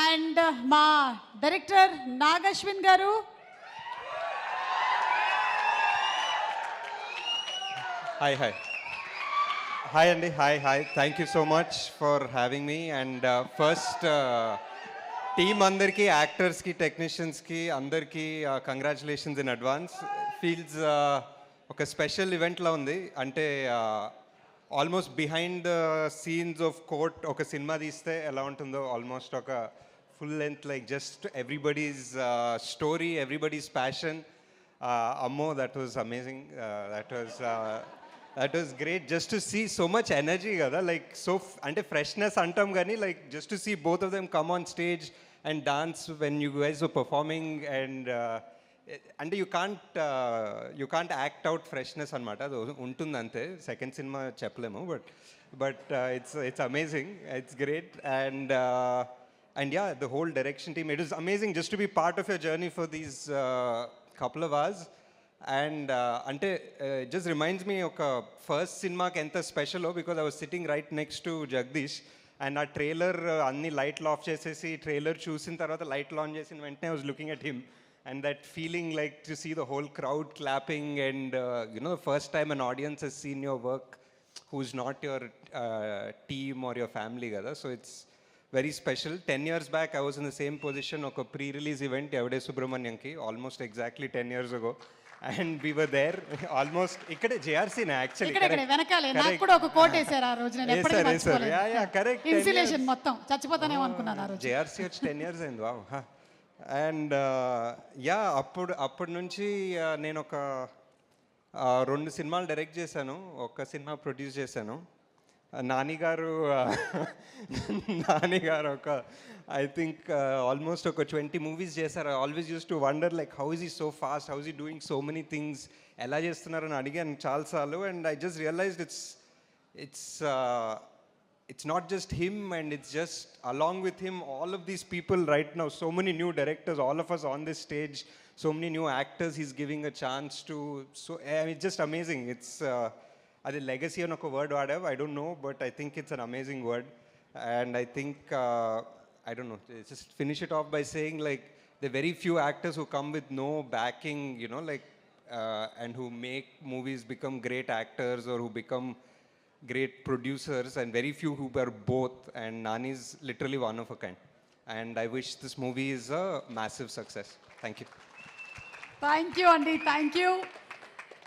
And మా director Nag Ashwin గారు. Hi. Hi, Andy. Hi. Thank you so much for having me. And first, team andarki, actors ki, technicians ki, andarki congratulations in advance. Feels ఒక special ఈవెంట్లా ఉంది. అంటే almost behind the scenes of court ఒక cinema తీస్తే ఎలా ఉంటుందో almost ఒక full length like just everybody's story, everybody's passion. అమ్మో, that was amazing. That was great just to see so much energy కదా, లైక్ సో అంటే ఫ్రెష్నెస్ అంటాం కానీ like just to see both of them come on stage and dance when you guys were performing. And అంటే you can't act out freshness అనమాట, అది ఉంటుంది అంతే. Second cinema చెప్పలేము, but it's amazing, it's great. And yeah, the whole direction team, it is amazing just to be part of your journey for these couple of hours. And అంటే it just reminds me ఒక first సినిమాకి ఎంత స్పెషలో, because I was sitting right next to Jagadish. And ఆ trailer అన్ని లైట్లు of చేసేసి trailer చూసిన తర్వాత లైట్లు ఆన్ చేసిన వెంటనే I was looking at him. And that feeling like to see the whole crowd clapping and the first time an audience has seen your work who's not your team or your family kada. So it's very special. 10 years back I was in the same position oka pre-release event Evade Subramanianki, almost exactly 10 years ago, and we were there almost ikkade JRC na actually ikkade venakale నాకు కూడా ఒక coat వేశారు ఆ రోజు. నేను ఎప్పటికీ మర్చిపోలేను. yeah correct. Insulation మొత్తం చచ్చిపోతానేమో అనుకున్నాను ఆ రోజు. JRC వచ్చి 10 years అయింది. వావ్. అండ్ యా, అప్పటి నుంచి నేను ఒక 2 సినిమాలు డైరెక్ట్ చేశాను, ఒక సినిమా ప్రొడ్యూస్ చేశాను. నానిగారు ఒక ఐ థింక్ ఆల్మోస్ట్ ఒక 20 మూవీస్ చేశారు. I always used to wonder like how is he so fast, how is he doing so many things, ఎలా చేస్తున్నారని అడిగాను చాలాసార్లు. And I just realised it's not just him, and it's just along with him all of these people right now, so many new directors, all of us on this stage, so many new actors he's giving a chance to. So it's just amazing. It's adi legacy an oka word whatever, I don't know, but I think it's an amazing word. And I think I don't know, just finish it off by saying like there are very few actors who come with no backing, like and who make movies become great actors or who become great producers, and very few who are both. And Nani is literally one of a kind, and I wish this movie is a massive success. Thank you. Thank you Andy, thank you.